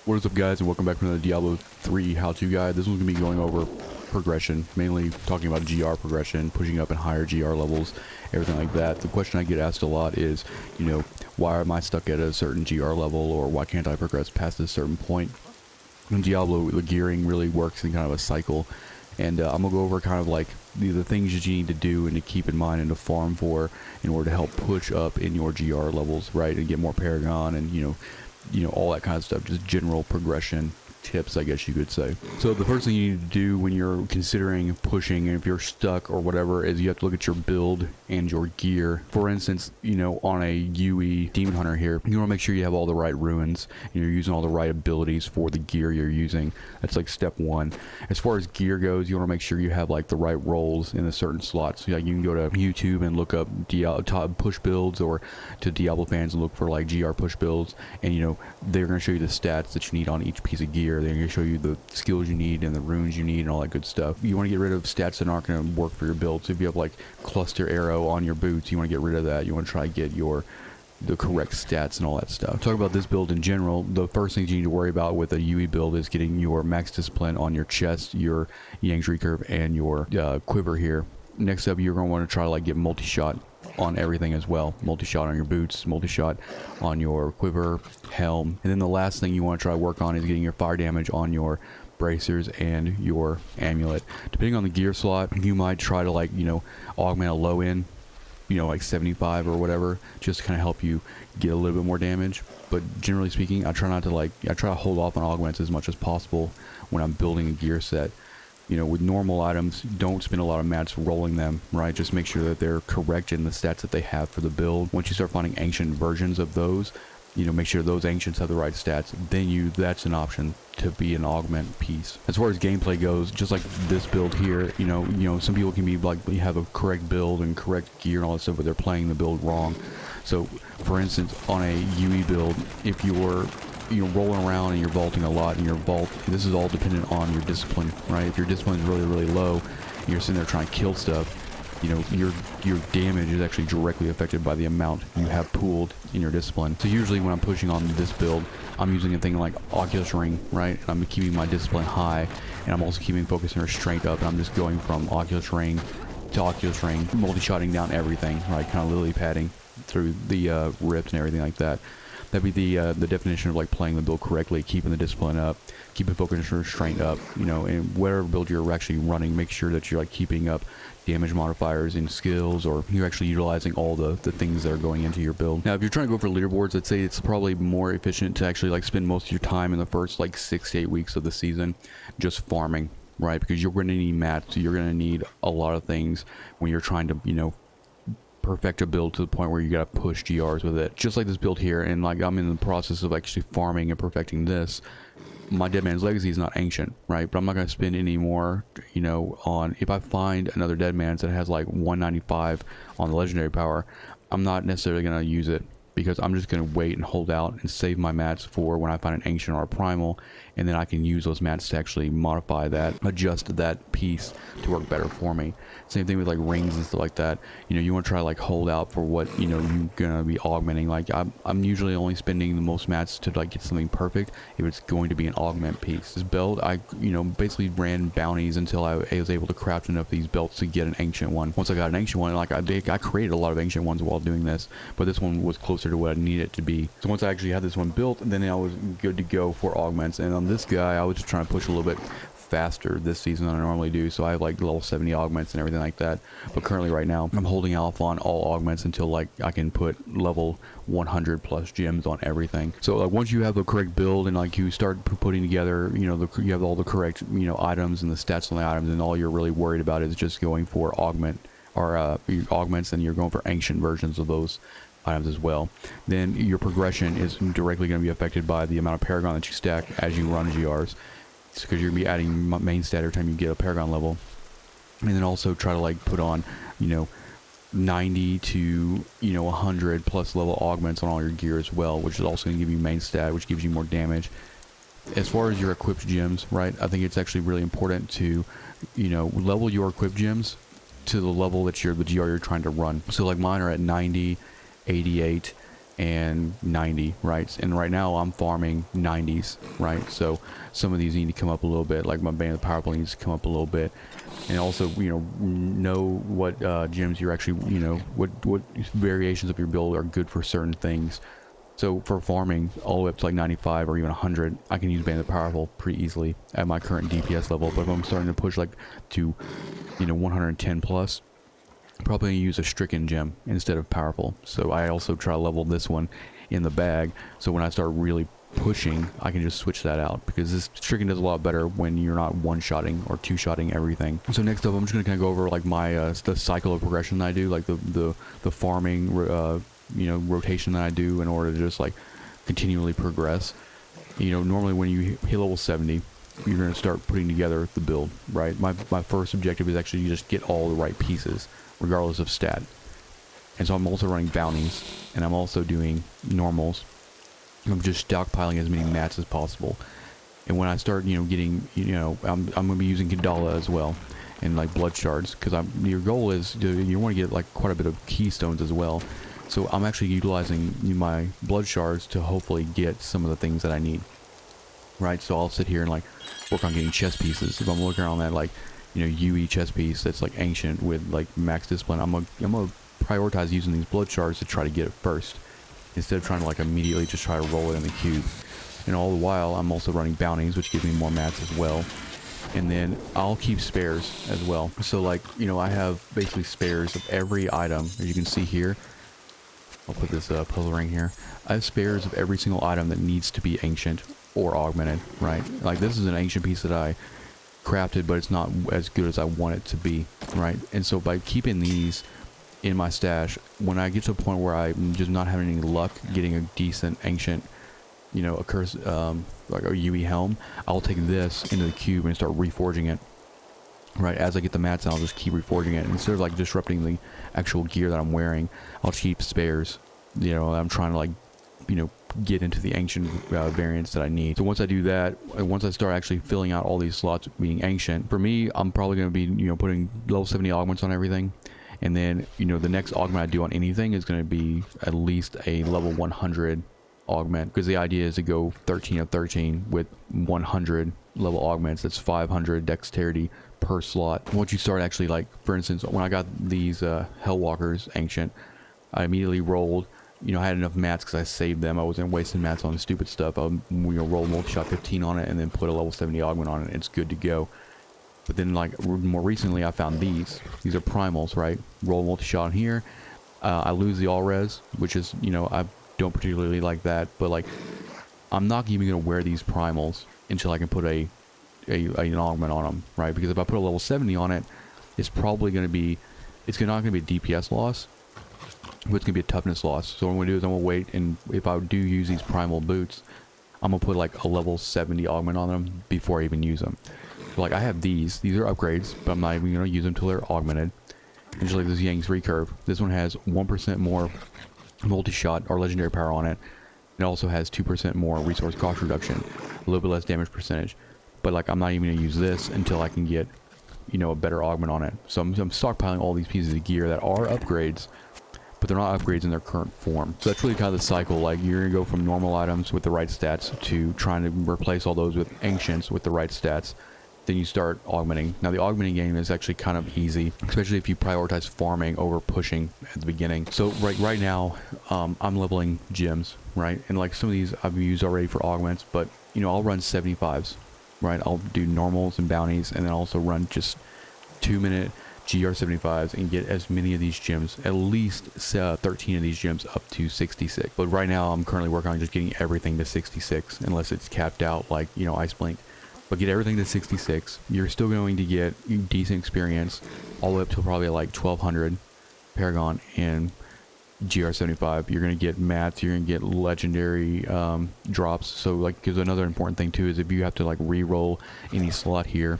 What is up, guys, and welcome back to another Diablo 3 how-to guide. This one's going to be going over progression, mainly talking about GR progression, pushing up in higher GR levels, everything like that. The question I get asked a lot is, why am I stuck at a certain GR level, or why can't I progress past a certain point? In Diablo, the gearing really works in kind of a cycle, and I'm going to go over kind of like the things that you need to do and to keep in mind and to farm for in order to help push up in your GR levels, right, and get more Paragon and, all that kind of stuff, just general progression tips, I guess you could say. So the first thing you need to do when you're considering pushing, and if you're stuck or whatever, is you have to look at your build and your gear. For instance, on a UE Demon Hunter here, you want to make sure you have all the right ruins and you're using all the right abilities for the gear you're using. That's like step one. As far as gear goes, you want to make sure you have like the right rolls in a certain slot. So you can go to YouTube and look up top push builds, or to Diablo fans and look for like GR push builds, and they're going to show you the stats that you need on each piece of gear. They're going to show you the skills you need and the runes you need and all that good stuff. You want to get rid of stats that aren't going to work for your build. So if you have like cluster arrow on your boots, you want to get rid of that. You want to try to get the correct stats and all that stuff. Talk about this build in general. The first things you need to worry about with a UE build is getting your max discipline on your chest, your Yang's recurve, and your quiver here. Next up, you're going to want to try to like get multi-shot on everything as well. Multi-shot on your boots, multi-shot on your quiver, helm. And then the last thing you want to try to work on is getting your fire damage on your bracers and your amulet. Depending on the gear slot, you might try to like, augment a low end, like 75 or whatever, just to kind of help you get a little bit more damage. But generally speaking, I try to hold off on augments as much as possible when I'm building a gear set. With normal items, don't spend a lot of mats rolling them, right? Just make sure that they're correct in the stats that they have for the build. Once you start finding ancient versions of those, make sure those ancients have the right stats. Then that's an option to be an augment piece. As far as gameplay goes, just like this build here, some people can be like, you have a correct build and correct gear and all that stuff, but they're playing the build wrong. So, for instance, on a UE build, if you're rolling around and you're vaulting a lot, and your vault, this is all dependent on your discipline, right? If your discipline is really, really low, and you're sitting there trying to kill stuff, your damage is actually directly affected by the amount you have pooled in your discipline. So usually when I'm pushing on this build, I'm using a thing like Oculus Ring, right? And I'm keeping my discipline high, and I'm also keeping focus and restraint up, and I'm just going from Oculus Ring to Oculus Ring, multi-shotting down everything, right? Kind of lily padding through the rips and everything like that. That'd be the definition of like playing the build correctly, keeping the discipline up, keeping focus and restraint up, and whatever build you're actually running, make sure that you're like keeping up damage modifiers and skills, or you're actually utilizing all the things that are going into your build. Now, if you're trying to go for leaderboards, I'd say it's probably more efficient to actually like spend most of your time in the first like 6 to 8 weeks of the season just farming, right? Because you're going to need mats, so you're going to need a lot of things when you're trying to, perfect a build to the point where you gotta push GRs with it. Just like this build here, and like I'm in the process of actually farming and perfecting this. My Dead Man's Legacy is not ancient, right? But I'm not gonna spend any more, on, if I find another Dead Man's that has like 195 on the legendary power, I'm not necessarily gonna use it, because I'm just going to wait and hold out and save my mats for when I find an ancient or a primal, and then I can use those mats to actually modify that, adjust that piece to work better for me. Same thing with like rings and stuff like that. You want to try to like hold out for what you're going to be augmenting. Like I'm usually only spending the most mats to like get something perfect if it's going to be an augment piece. This belt, I basically ran bounties until I was able to craft enough of these belts to get an ancient one. Once I got an ancient one, like I created a lot of ancient ones while doing this, but this one was closer to what I needed it to be. So once I actually had this one built, then I was good to go for augments. And on this guy, I was just trying to push a little bit faster this season than I normally do, so I have like level 70 augments and everything like that. But currently right now, I'm holding off on all augments until like I can put level 100 plus gems on everything. So like once you have the correct build and like you start putting together, you have all the correct items and the stats on the items, and all you're really worried about is just going for augments, and you're going for ancient versions of those items as well. Then your progression is directly going to be affected by the amount of Paragon that you stack as you run GRs. It's because you're going to be adding main stat every time you get a Paragon level. And then also try to like put on 90 to 100 plus level augments on all your gear as well, which is also going to give you main stat, which gives you more damage. As far as your equipped gems, right, I think it's actually really important to level your equipped gems to the level that the GR you're trying to run. So like mine are at 90, 88, and 90, right? And right now I'm farming 90s, right? So some of these need to come up a little bit, like my Band of Power Play needs to come up a little bit. And also, know what gems you're actually, what variations of your build are good for certain things. So for farming all the way up to like 95 or even 100, I can use Band of Powerful pretty easily at my current DPS level. But if I'm starting to push like to, 110 plus, probably gonna use a Stricken gem instead of Powerful. So I also try to level this one in the bag. So when I start really pushing, I can just switch that out, because this Stricken does a lot better when you're not one-shotting or two-shotting everything. So next up, I'm just gonna kind of go over like my the cycle of progression that I do, like the farming rotation that I do in order to just like continually progress. Normally when you hit level 70, you're going to start putting together the build, right? My first objective is actually just get all the right pieces regardless of stat. And so I'm also running bounties, and I'm also doing normals. I'm just stockpiling as many mats as possible. And when I start getting I'm going to be using Kadala as well, and like blood shards, because your goal is you want to get like quite a bit of keystones as well. So I'm actually utilizing my blood shards to hopefully get some of the things that I need. Right, so I'll sit here and like work on getting chest pieces. If I'm looking around that like UE chest piece that's like ancient with like max discipline, I'm gonna prioritize using these blood shards to try to get it first, instead of trying to like immediately just try to roll it in the cube. And all the while I'm also running bounties, which give me more mats as well. And then I'll keep spares as well. So like I have basically spares of every item, as you can see here. I'll put this puzzle ring here. I have spares of every single item that needs to be ancient or augmented, right? Like this is an ancient piece that I crafted, but it's not as good as I want it to be, right? And so by keeping these in my stash, when I get to a point where I'm just not having any luck getting a decent ancient, a curse, like a UE helm, I'll take this into the cube and start reforging it. Right, as I get the mats, I'll just keep reforging it. Instead of like disrupting the actual gear that I'm wearing, I'll just keep spares. I'm trying to like, get into the ancient variants that I need. So once I do that, once I start actually filling out all these slots being ancient, for me, I'm probably going to be, putting level 70 augments on everything. And then, the next augment I do on anything is going to be at least a level 100 augment, because the idea is to go 13 of 13 with 100 level augments. That's 500 dexterity per slot. Once you start actually, like for instance, when I got these Hellwalkers ancient, I immediately rolled, I had enough mats because I saved them. I wasn't wasting mats on stupid stuff. I roll multi-shot 15 on it and then put a level 70 augment on it. It's good to go. But then like more recently I found these are primals, right? Roll multi-shot on here. I lose the all res, which is I don't particularly like that, but like I'm not even going to wear these primals until I can put an augment on them, right? Because if I put a level 70 on it, it's probably going to be, it's not going to be a DPS loss, but it's going to be a toughness loss. So what I'm going to do is I'm going to wait, and if I do use these primal boots, I'm going to put like a level 70 augment on them before I even use them. So like I have these are upgrades, but I'm not even going to use them until they're augmented. And just like this Yang's recurve, this one has 1% more multi-shot or legendary power on it. It also has 2% more resource cost reduction, a little bit less damage percentage. But like I'm not even going to use this until I can get, a better augment on it. So I'm stockpiling all these pieces of gear that are upgrades, but they're not upgrades in their current form. So that's really kind of the cycle. Like you're going to go from normal items with the right stats to trying to replace all those with ancients with the right stats. Then you start augmenting. Now the augmenting game is actually kind of easy, especially if you prioritize farming over pushing at the beginning. So right now, I'm leveling gems, right? And like some of these I've used already for augments, but I'll run 75s, right? I'll do normals and bounties, and then also run just 2-minute GR 75s and get as many of these gems, at least 13 of these gems up to 66. But right now I'm currently working on just getting everything to 66, unless it's capped out like Ice Blink. But get everything to 66. You're still going to get decent experience all the way up to probably like 1200 Paragon and GR 75. You're going to get mats, you're going to get legendary drops. So like, because another important thing too is if you have to like re-roll any slot here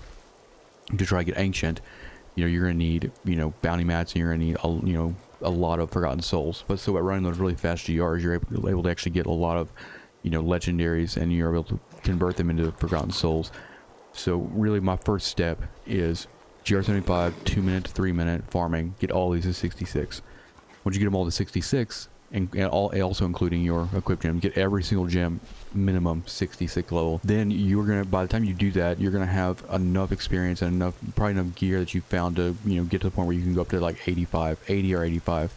to try to get ancient, you're going to need bounty mats, and you're going to need a lot of Forgotten Souls. But so by running those really fast GRs, you're able to actually get a lot of legendaries, and you're able to convert them into Forgotten Souls. So really my first step is GR 75, 2-minute to 3-minute farming, get all these to 66. Once you get them all to 66, and also including your equipped gem. Get every single gem minimum 66 level. Then you're gonna, by the time you do that, you're gonna have enough experience and probably enough gear that you found to, you know, get to the point where you can go up to like 80 or 85.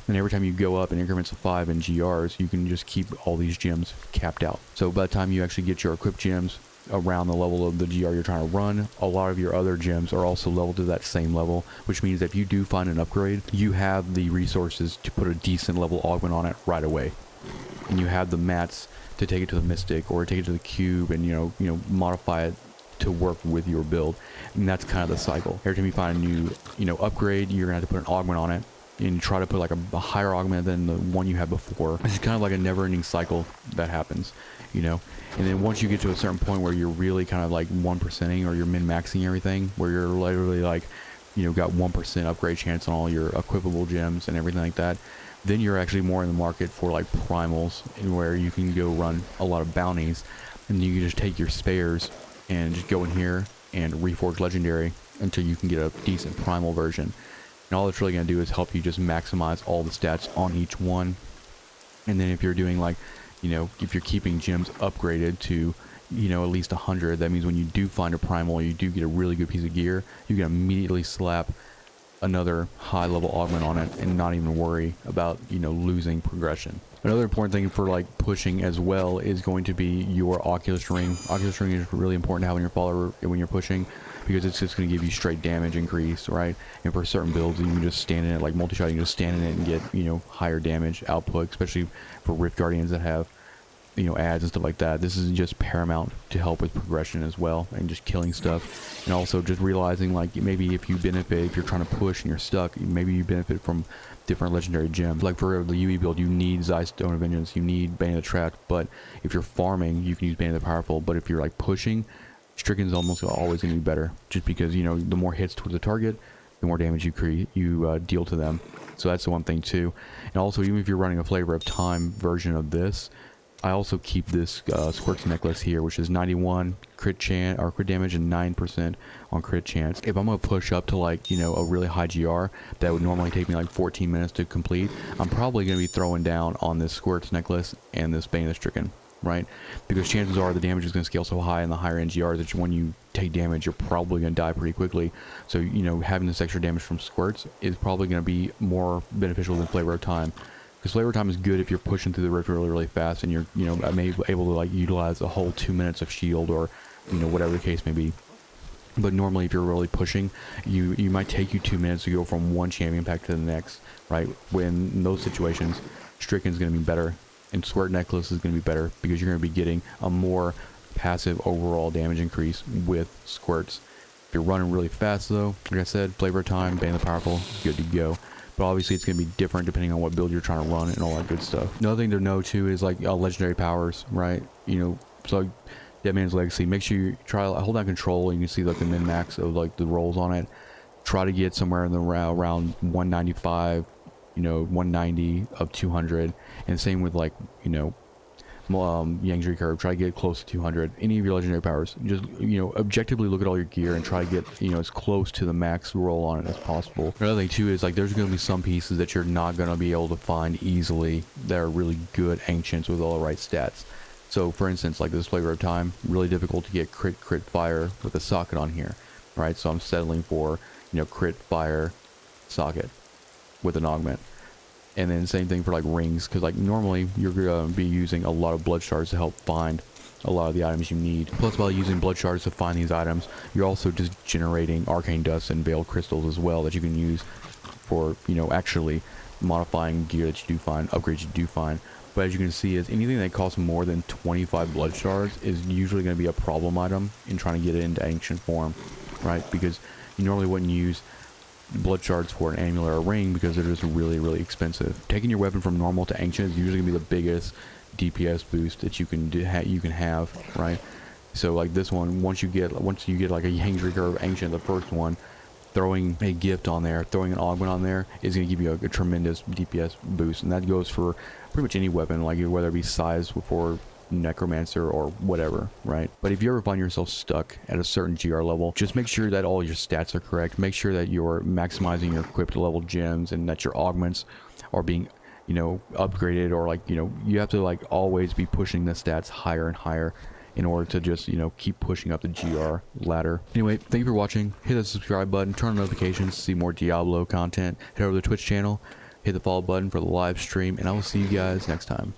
And every time you go up in increments of 5 in GRs, you can just keep all these gems capped out. So by the time you actually get your equipped gems around the level of the GR you're trying to run, a lot of your other gems are also leveled to that same level, which means that if you do find an upgrade, you have the resources to put a decent level augment on it right away. And you have the mats to take it to the Mystic or take it to the Cube and, you know, modify it to work with your build. And that's kind of the cycle. Every time you find a new, you know, upgrade, you're gonna have to put an augment on it, and try to put like a higher augment than the one you had before. It's kind of like a never-ending cycle that happens, you know. And then once you get to a certain point where you're really kind of like 1%ing or you're min-maxing everything, where you're literally like, you know, got 1% upgrade chance on all your equipable gems and everything like that, then you're actually more in the market for like primals, and where you can go run a lot of bounties, and you can just take your spares and just go in here and reforge legendary until you can get a decent primal version. And all it's really going to do is help you just maximize all the stats on each one. And then if you're doing like, you know, if you're keeping gems upgraded to, you know, at least 100, that means when you do find a primal, you do get a really good piece of gear, you can immediately slap another high level augment on it and not even worry about, you know, losing progression. Another important thing for like pushing as well is going to be your Oculus Ring. Oculus Ring is really important to have on your follower when you're pushing, because it's just going to give you straight damage increase, right? And for certain builds, you can just stand in it, like multi-shot, you can just stand in it and get, you know, higher damage output, especially for Rift Guardians that have, you know, ads and stuff like that. This is just paramount to help with progression as well, and just killing stuff. And also just realizing, like, maybe if you benefit, if you're trying to push and you're stuck, maybe you benefit from different legendary gems. Like for the UE build, you need Stone of Vengeance, you need Bane of the Trapped, but if you're farming, you can use Bane of the Powerful. But if you're like pushing, Stricken's almost always going to be better, just because, you know, the more hits towards the target, the more damage you deal to them. So that's the one thing too. And also, even if you're running a Flavor of Time version of this, I also keep this Quirks Necklace here, which is 91 crit chance or crit damage and 9% on crit chance. If I'm gonna push up to, like, you know, a really high GR that would normally take me like 14 minutes to complete, I'm probably gonna be throwing down on this Quirks Necklace and this Bane of the Stricken, right? Because chances are the damage is gonna scale so high in the higher end GRs that when you take damage, you're probably gonna die pretty quickly. So, you know, having this extra damage from squirts is probably gonna be more beneficial than Flavor of Time. Because Flavor Time is good if you're pushing through the rift really, really fast and you're, you know, able to like utilize a whole 2 minutes of shield, or, you know, whatever the case may be. But normally, if you're really pushing, you might take you 2 minutes to go from one champion pack to the next, right? When in those situations, Stricken's going to be better, and Squirt Necklace is going to be better, because you're going to be getting a more passive overall damage increase with squirts. If you're running really fast, though, like I said, Flavor Time, Bane the Powerful, good to go. But obviously it's going to be different depending on what build you're trying to run and all that good stuff. Another thing to know too is like legendary powers, right? You know, so Dead Man's Legacy, make sure you try hold down control and you can see like the min max of like the rolls on it. Try to get somewhere in the around 195, you know, 190 of 200, and same with like, you know, Yangtze curve. Try to get close to 200. Any of your legendary powers, just, you know, objectively look at all your gear and try to get, you know, as close to the max roll on it as possible. Another thing too is like there's going to be some pieces that you're not going to be able to find easily that are really good ancients with all the right stats. So for instance, like this Flavor of Time, really difficult to get crit fire with a socket on here, right? So I'm settling for, you know, crit fire socket with an augment. And then same thing for like rings, because like normally you're going to be using a lot of blood shards to help find a lot of the items you need. Plus, while using blood shards to find these items, you're also just generating arcane dust and veiled crystals as well that you can use for, you know, actually modifying gear that you do find, upgrades you do find. But as you can see, is anything that costs more than 25 blood shards is usually going to be a problem item in trying to get it into ancient form, right? Because you normally wouldn't use blood shards for an amulet or ring because they're just really, really expensive. Taking your weapon from normal to ancient is usually gonna be the biggest DPS boost that you can have, right? So like this one, once you get like a Yangtze curve ancient, the first one, throwing a gift on there, throwing an augment on there is going to give you a tremendous DPS boost, and that goes for pretty much any weapon, like whether it be size for necromancer or whatever, right? But if you ever find yourself stuck at a certain GR level, just make sure that all your stats are correct. Make sure that you're maximizing your equipped level gems and that your augments are being you know, upgraded, or like, you know, you have to like always be pushing the stats higher and higher in order to just, you know, keep pushing up the GR ladder. Anyway, thank you for watching. Hit the subscribe button, turn on notifications to see more Diablo content. Head over to the Twitch channel, hit the follow button for the live stream, and I will see you guys next time.